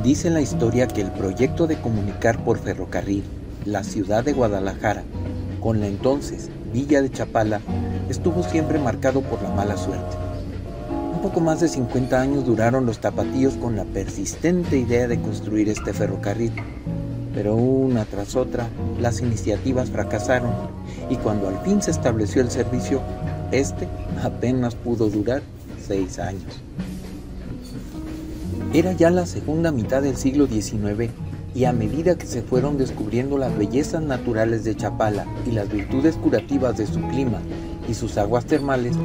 Dice la historia que el proyecto de comunicar por ferrocarril la ciudad de Guadalajara con la entonces Villa de Chapala estuvo siempre marcado por la mala suerte. Un poco más de 50 años duraron los tapatíos con la persistente idea de construir este ferrocarril, pero una tras otra las iniciativas fracasaron y cuando al fin se estableció el servicio, este apenas pudo durar 6 años. Era ya la segunda mitad del siglo XIX y a medida que se fueron descubriendo las bellezas naturales de Chapala y las virtudes curativas de su clima y sus aguas termales,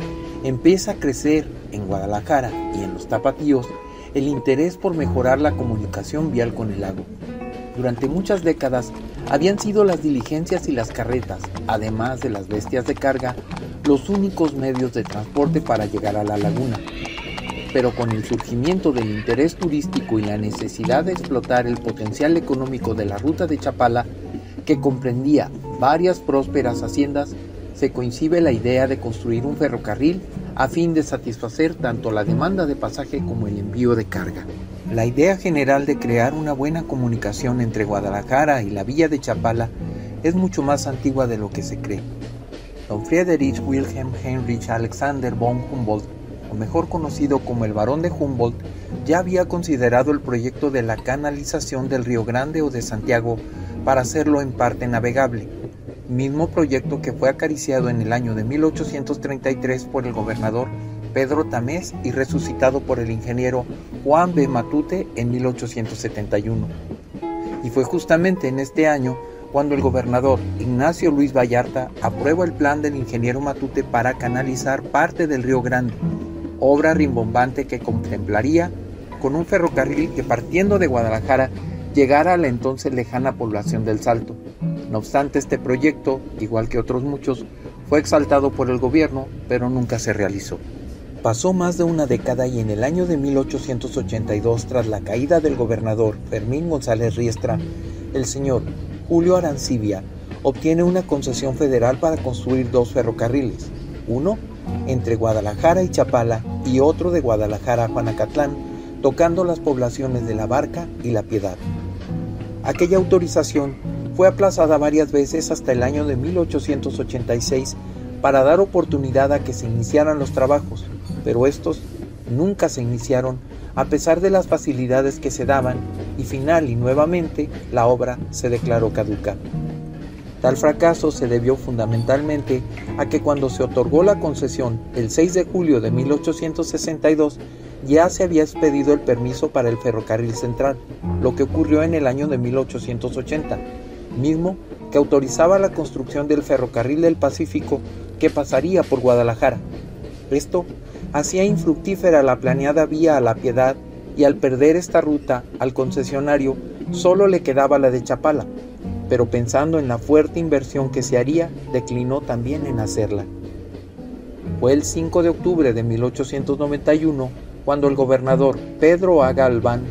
empieza a crecer en Guadalajara y en los tapatíos el interés por mejorar la comunicación vial con el lago. Durante muchas décadas habían sido las diligencias y las carretas, además de las bestias de carga, los únicos medios de transporte para llegar a la laguna. Pero con el surgimiento del interés turístico y la necesidad de explotar el potencial económico de la ruta de Chapala, que comprendía varias prósperas haciendas, se concibe la idea de construir un ferrocarril a fin de satisfacer tanto la demanda de pasaje como el envío de carga. La idea general de crear una buena comunicación entre Guadalajara y la villa de Chapala es mucho más antigua de lo que se cree. Don Friedrich Wilhelm Heinrich Alexander von Humboldt, o mejor conocido como el Barón de Humboldt, ya había considerado el proyecto de la canalización del Río Grande o de Santiago para hacerlo en parte navegable, mismo proyecto que fue acariciado en el año de 1833 por el gobernador Pedro Tamés y resucitado por el ingeniero Juan B. Matute en 1871. Y fue justamente en este año cuando el gobernador Ignacio Luis Vallarta aprueba el plan del ingeniero Matute para canalizar parte del Río Grande, obra rimbombante que contemplaría con un ferrocarril que partiendo de Guadalajara llegara a la entonces lejana población del Salto. No obstante, este proyecto, igual que otros muchos, fue exaltado por el gobierno, pero nunca se realizó. Pasó más de una década y en el año de 1882, tras la caída del gobernador Fermín González Riestra, el señor Julio Arancibia obtiene una concesión federal para construir 2 ferrocarriles, uno entre Guadalajara y Chapala y otro de Guadalajara a Panacatlán, tocando las poblaciones de La Barca y La Piedad. Aquella autorización fue aplazada varias veces hasta el año de 1886 para dar oportunidad a que se iniciaran los trabajos, pero estos nunca se iniciaron a pesar de las facilidades que se daban y final y nuevamente la obra se declaró caduca. Tal fracaso se debió fundamentalmente a que cuando se otorgó la concesión el 6 de julio de 1862 ya se había expedido el permiso para el ferrocarril central, lo que ocurrió en el año de 1880, mismo que autorizaba la construcción del ferrocarril del Pacífico que pasaría por Guadalajara. Esto hacía infructífera la planeada vía a La Piedad y al perder esta ruta al concesionario solo le quedaba la de Chapala, pero pensando en la fuerte inversión que se haría, declinó también en hacerla. Fue el 5 de octubre de 1891 cuando el gobernador Pedro A. Galván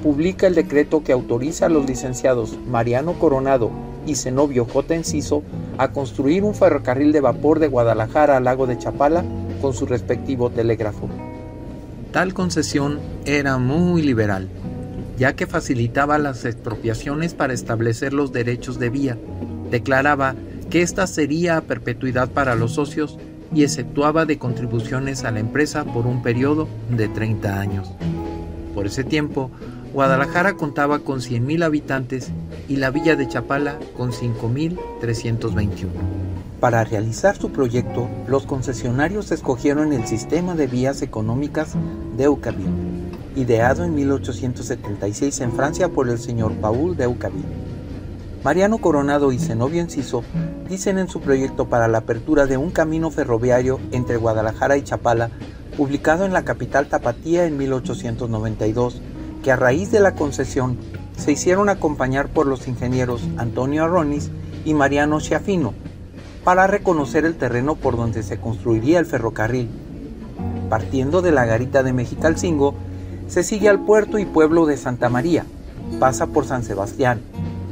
publica el decreto que autoriza a los licenciados Mariano Coronado y Zenobio J. Enciso a construir un ferrocarril de vapor de Guadalajara al lago de Chapala con su respectivo telégrafo. Tal concesión era muy liberal, ya que facilitaba las expropiaciones para establecer los derechos de vía, declaraba que ésta sería a perpetuidad para los socios y exceptuaba de contribuciones a la empresa por un periodo de 30 años. Por ese tiempo, Guadalajara contaba con 100,000 habitantes y la villa de Chapala con 5,321. Para realizar su proyecto, los concesionarios escogieron el sistema de vías económicas Decauville, ideado en 1876 en Francia por el señor Paul Decauville. Mariano Coronado y Zenobio Enciso dicen en su proyecto para la apertura de un camino ferroviario entre Guadalajara y Chapala, publicado en la capital tapatía en 1892, que a raíz de la concesión se hicieron acompañar por los ingenieros Antonio Arronis y Mariano Schiaffino para reconocer el terreno por donde se construiría el ferrocarril. Partiendo de la garita de Mexicalcingo, se sigue al puerto y pueblo de Santa María, pasa por San Sebastián,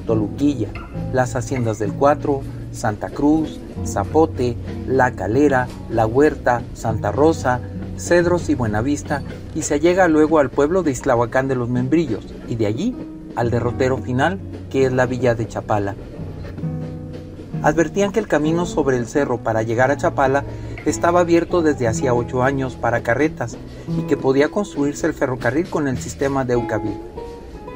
Toluquilla, las haciendas del Cuatro, Santa Cruz, Zapote, La Calera, La Huerta, Santa Rosa, Cedros y Buenavista, y se llega luego al pueblo de Islahuacán de los Membrillos, y de allí al derrotero final, que es la villa de Chapala. Advertían que el camino sobre el cerro para llegar a Chapala estaba abierto desde hacía 8 años para carretas y que podía construirse el ferrocarril con el sistema de Eucavil,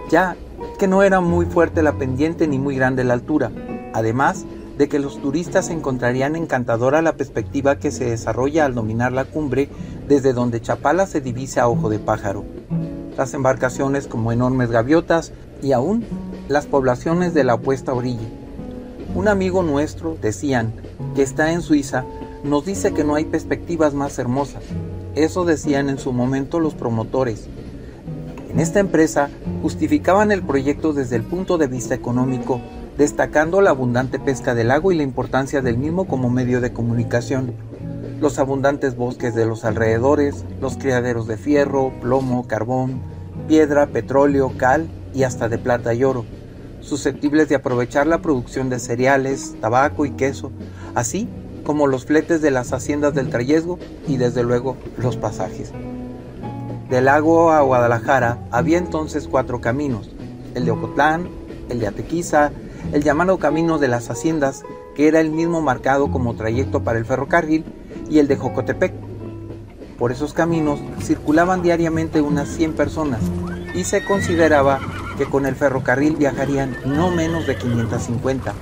ya que no era muy fuerte la pendiente ni muy grande la altura, además de que los turistas encontrarían encantadora la perspectiva que se desarrolla al dominar la cumbre desde donde Chapala se divisa a ojo de pájaro. Las embarcaciones como enormes gaviotas y aún las poblaciones de la opuesta orilla. Un amigo nuestro, decían, que está en Suiza, nos dice que no hay perspectivas más hermosas. Eso decían en su momento los promotores. En esta empresa justificaban el proyecto desde el punto de vista económico, destacando la abundante pesca del lago y la importancia del mismo como medio de comunicación, los abundantes bosques de los alrededores, los criaderos de fierro, plomo, carbón, piedra, petróleo, cal y hasta de plata y oro, susceptibles de aprovechar la producción de cereales, tabaco y queso, así como los fletes de las haciendas del trayezgo y desde luego los pasajes. Del lago a Guadalajara había entonces 4 caminos, el de Ocotlán, el de Atequiza, el llamado Camino de las Haciendas, que era el mismo marcado como trayecto para el ferrocarril, y el de Jocotepec. Por esos caminos circulaban diariamente unas 100 personas y se consideraba que con el ferrocarril viajarían no menos de 550.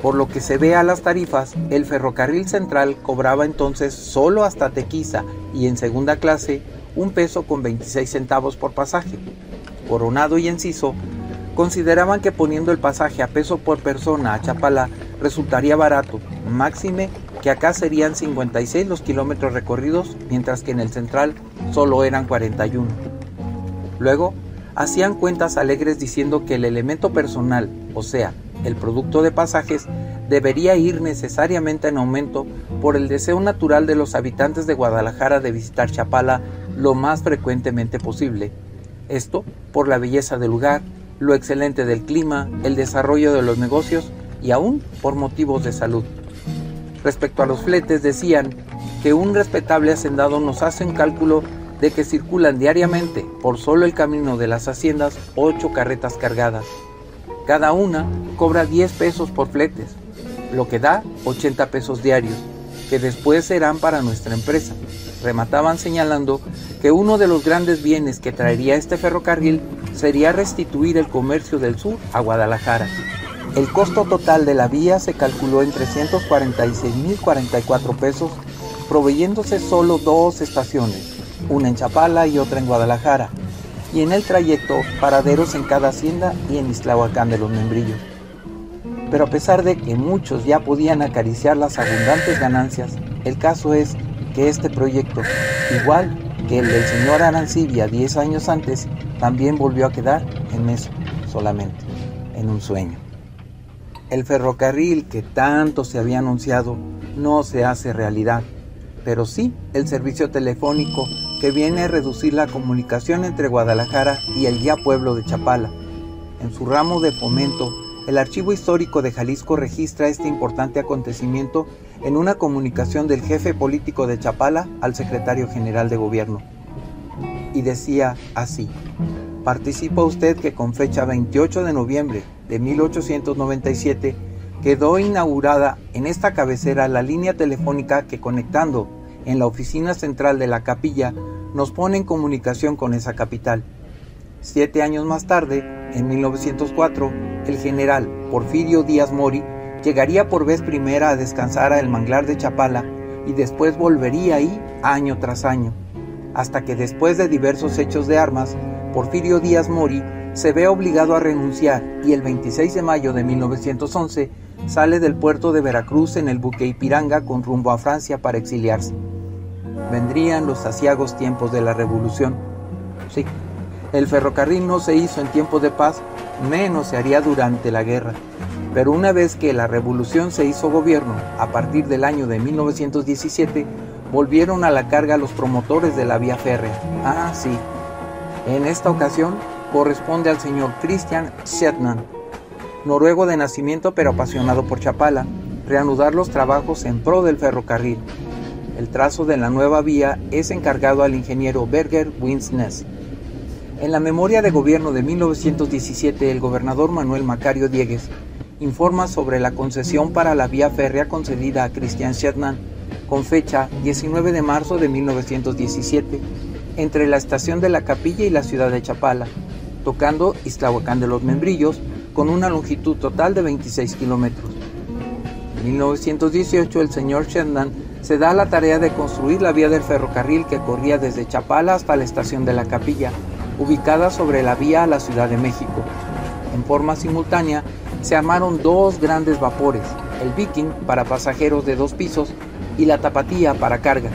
Por lo que se ve a las tarifas, el ferrocarril central cobraba entonces solo hasta Tequiza y en segunda clase 1 peso con 26 centavos por pasaje. Coronado y Enciso consideraban que poniendo el pasaje a peso por persona a Chapala resultaría barato, máxime que acá serían 56 los kilómetros recorridos, mientras que en el central solo eran 41. Luego, hacían cuentas alegres diciendo que el elemento personal, o sea, el producto de pasajes, debería ir necesariamente en aumento por el deseo natural de los habitantes de Guadalajara de visitar Chapala lo más frecuentemente posible. Esto por la belleza del lugar, lo excelente del clima, el desarrollo de los negocios y aún por motivos de salud. Respecto a los fletes, decían que un respetable hacendado nos hace un cálculo de que circulan diariamente por solo el camino de las haciendas 8 carretas cargadas. Cada una cobra 10 pesos por fletes, lo que da 80 pesos diarios, que después serán para nuestra empresa. Remataban señalando que uno de los grandes bienes que traería este ferrocarril sería restituir el comercio del sur a Guadalajara. El costo total de la vía se calculó en 346,044 pesos, proveyéndose solo 2 estaciones, una en Chapala y otra en Guadalajara, y en el trayecto paraderos en cada hacienda y en Islahuacán de los Membrillos. Pero a pesar de que muchos ya podían acariciar las abundantes ganancias, el caso es que este proyecto, igual que el del señor Arancibia 10 años antes, también volvió a quedar en eso, solamente, en un sueño. El ferrocarril que tanto se había anunciado no se hace realidad, pero sí el servicio telefónico que viene a reducir la comunicación entre Guadalajara y el ya pueblo de Chapala. En su ramo de fomento, el Archivo Histórico de Jalisco registra este importante acontecimiento en una comunicación del jefe político de Chapala al secretario general de gobierno. Y decía así: participa usted que con fecha 28 de noviembre de 1897 quedó inaugurada en esta cabecera la línea telefónica que, conectando en la oficina central de la capilla, nos pone en comunicación con esa capital. 7 años más tarde, en 1904, el general Porfirio Díaz Mori llegaría por vez primera a descansar a el manglar de Chapala y después volvería ahí año tras año, hasta que después de diversos hechos de armas, Porfirio Díaz Mori se ve obligado a renunciar y el 26 de mayo de 1911 sale del puerto de Veracruz en el buque Ipiranga con rumbo a Francia para exiliarse. Vendrían los aciagos tiempos de la Revolución. Sí, el ferrocarril no se hizo en tiempos de paz, menos se haría durante la guerra. Pero una vez que la Revolución se hizo gobierno, a partir del año de 1917, volvieron a la carga los promotores de la vía férrea. Ah, sí. En esta ocasión corresponde al señor Christian Shetland, noruego de nacimiento pero apasionado por Chapala, reanudar los trabajos en pro del ferrocarril. El trazo de la nueva vía es encargado al ingeniero Berger Winsness. En la memoria de gobierno de 1917, el gobernador Manuel Macario Diegues informa sobre la concesión para la vía férrea concedida a Christian Shetland con fecha 19 de marzo de 1917 entre la estación de La Capilla y la ciudad de Chapala, tocando Ixtlahuacán de los Membrillos con una longitud total de 26 kilómetros. En 1918 el señor Shetland se da a la tarea de construir la vía del ferrocarril que corría desde Chapala hasta la estación de La Capilla, ubicada sobre la vía a la Ciudad de México. En forma simultánea se armaron dos grandes vapores, el Viking para pasajeros de 2 pisos y la Tapatía para carga,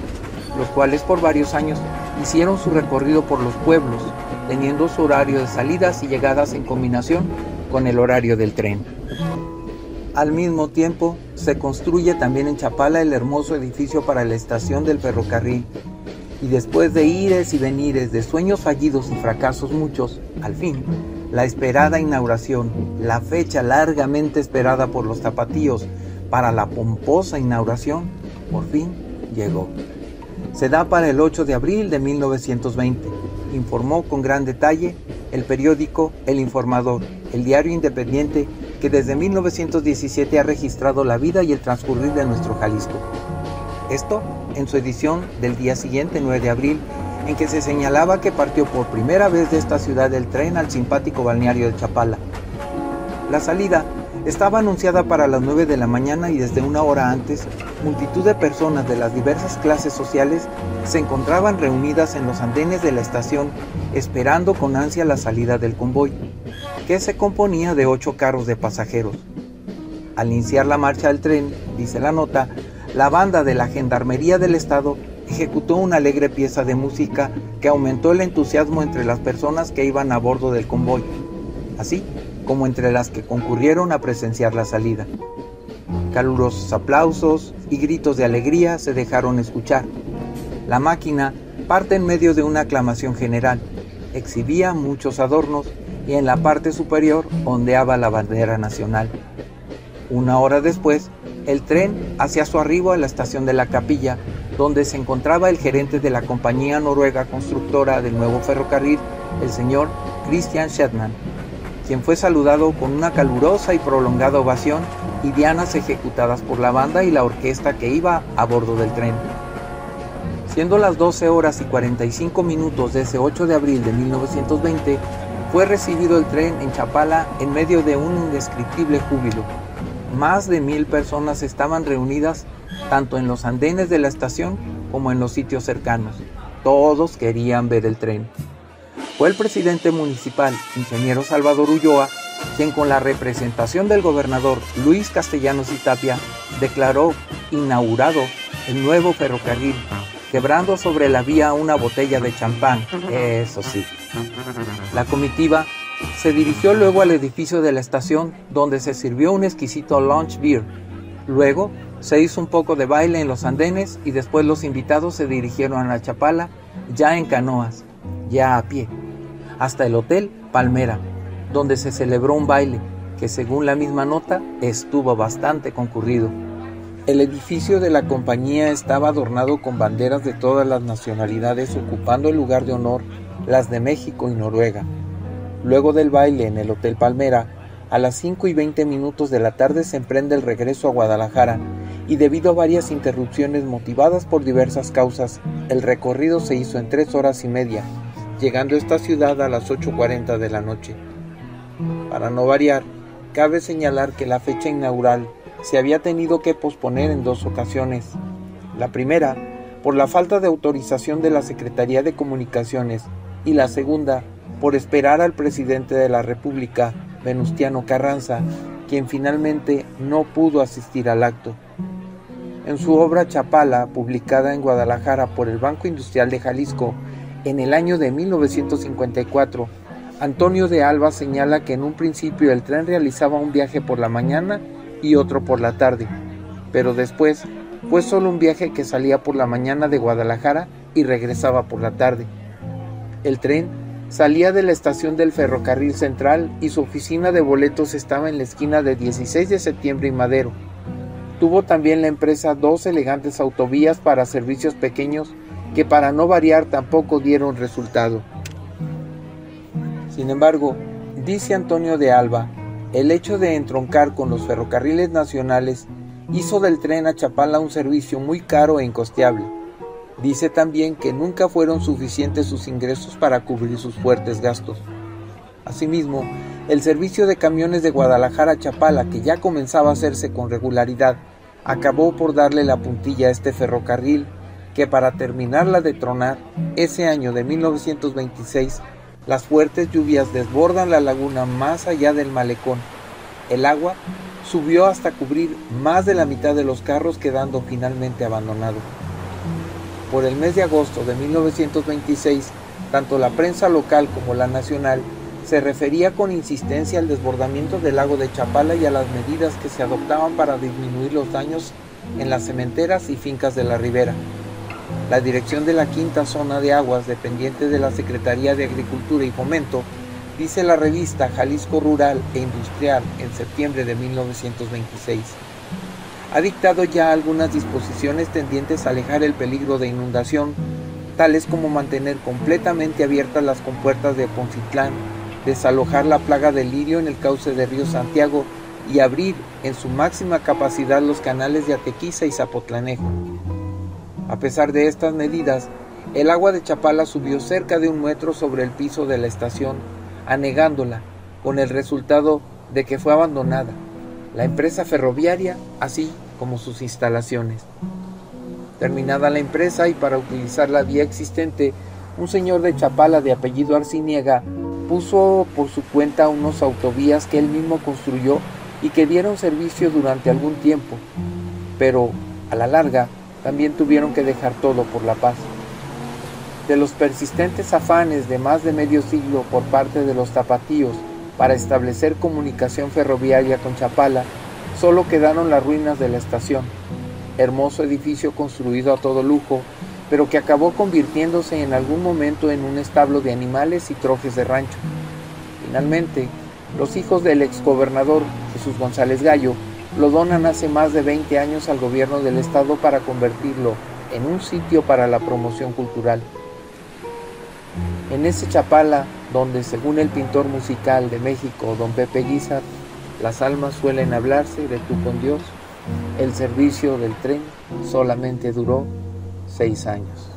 los cuales por varios años hicieron su recorrido por los pueblos, teniendo su horario de salidas y llegadas en combinación con el horario del tren. Al mismo tiempo, se construye también en Chapala el hermoso edificio para la estación del ferrocarril, y después de ires y venires, de sueños fallidos y fracasos muchos, al fin, la esperada inauguración, la fecha largamente esperada por los tapatíos para la pomposa inauguración, por fin llegó. Se da para el 8 de abril de 1920, informó con gran detalle el periódico El Informador, el diario independiente que desde 1917 ha registrado la vida y el transcurrir de nuestro Jalisco. Esto en su edición del día siguiente, 9 de abril, en que se señalaba que partió por primera vez de esta ciudad el tren al simpático balneario de Chapala. La salida estaba anunciada para las 9 de la mañana y desde una hora antes, multitud de personas de las diversas clases sociales se encontraban reunidas en los andenes de la estación esperando con ansia la salida del convoy, que se componía de 8 carros de pasajeros. Al iniciar la marcha del tren, dice la nota, la banda de la Gendarmería del Estado ejecutó una alegre pieza de música que aumentó el entusiasmo entre las personas que iban a bordo del convoy, así como entre las que concurrieron a presenciar la salida. Calurosos aplausos y gritos de alegría se dejaron escuchar. La máquina parte en medio de una aclamación general, exhibía muchos adornos y en la parte superior ondeaba la bandera nacional. Una hora después, el tren hacía su arribo a la estación de La Capilla, donde se encontraba el gerente de la compañía noruega constructora del nuevo ferrocarril, el señor Christian Shetland, quien fue saludado con una calurosa y prolongada ovación y dianas ejecutadas por la banda y la orquesta que iba a bordo del tren. Siendo las 12 horas y 45 minutos de ese 8 de abril de 1920, fue recibido el tren en Chapala en medio de un indescriptible júbilo. Más de 1000 personas estaban reunidas tanto en los andenes de la estación como en los sitios cercanos. Todos querían ver el tren. Fue el presidente municipal, ingeniero Salvador Ulloa, quien con la representación del gobernador Luis Castellanos y Tapia declaró inaugurado el nuevo ferrocarril, quebrando sobre la vía una botella de champán, eso sí. La comitiva se dirigió luego al edificio de la estación, donde se sirvió un exquisito lunch beer. Luego se hizo un poco de baile en los andenes y después los invitados se dirigieron a Chapala, ya en canoas, ya a pie, hasta el Hotel Palmera, donde se celebró un baile que, según la misma nota, estuvo bastante concurrido. El edificio de la compañía estaba adornado con banderas de todas las nacionalidades, ocupando el lugar de honor las de México y Noruega. Luego del baile en el Hotel Palmera, a las 5:20 de la tarde se emprende el regreso a Guadalajara y debido a varias interrupciones motivadas por diversas causas, el recorrido se hizo en 3 horas y media, llegando a esta ciudad a las 8:40 de la noche. Para no variar, cabe señalar que la fecha inaugural se había tenido que posponer en 2 ocasiones. La primera, por la falta de autorización de la Secretaría de Comunicaciones, y la segunda, por esperar al presidente de la República, Venustiano Carranza, quien finalmente no pudo asistir al acto. En su obra Chapala, publicada en Guadalajara por el Banco Industrial de Jalisco en el año de 1954, Antonio de Alba señala que en un principio el tren realizaba un viaje por la mañana y otro por la tarde, pero después fue solo un viaje que salía por la mañana de Guadalajara y regresaba por la tarde. El tren salía de la estación del Ferrocarril Central y su oficina de boletos estaba en la esquina de 16 de septiembre y Madero. Tuvo también la empresa 2 elegantes autovías para servicios pequeños que, para no variar, tampoco dieron resultado. Sin embargo, dice Antonio de Alba, el hecho de entroncar con los ferrocarriles nacionales hizo del tren a Chapala un servicio muy caro e incosteable. Dice también que nunca fueron suficientes sus ingresos para cubrir sus fuertes gastos. Asimismo, el servicio de camiones de Guadalajara a Chapala, que ya comenzaba a hacerse con regularidad, acabó por darle la puntilla a este ferrocarril, que para terminarla de tronar, ese año de 1926, las fuertes lluvias desbordan la laguna más allá del malecón. El agua subió hasta cubrir más de la mitad de los carros, quedando finalmente abandonado. Por el mes de agosto de 1926, tanto la prensa local como la nacional se refería con insistencia al desbordamiento del lago de Chapala y a las medidas que se adoptaban para disminuir los daños en las cementeras y fincas de la ribera. La dirección de la quinta zona de aguas, dependiente de la Secretaría de Agricultura y Fomento, dice la revista Jalisco Rural e Industrial en septiembre de 1926. Ha dictado ya algunas disposiciones tendientes a alejar el peligro de inundación, tales como mantener completamente abiertas las compuertas de Poncitlán, desalojar la plaga del lirio en el cauce del río Santiago y abrir en su máxima capacidad los canales de Atequiza y Zapotlanejo. A pesar de estas medidas, el agua de Chapala subió cerca de 1 metro sobre el piso de la estación, anegándola, con el resultado de que fue abandonada la empresa ferroviaria, así como sus instalaciones. Terminada la empresa y para utilizar la vía existente, un señor de Chapala de apellido Arciniega puso por su cuenta unos autovías que él mismo construyó y que dieron servicio durante algún tiempo, pero a la larga también tuvieron que dejar todo por la paz. De los persistentes afanes de más de medio siglo por parte de los tapatíos para establecer comunicación ferroviaria con Chapala, solo quedaron las ruinas de la estación, hermoso edificio construido a todo lujo, pero que acabó convirtiéndose en algún momento en un establo de animales y trojes de rancho. Finalmente, los hijos del exgobernador Jesús González Gallo lo donan hace más de 20 años al gobierno del estado para convertirlo en un sitio para la promoción cultural. En ese Chapala, donde según el pintor musical de México, don Pepe Guizar, las almas suelen hablarse de tú con Dios, el servicio del tren solamente duró 6 años.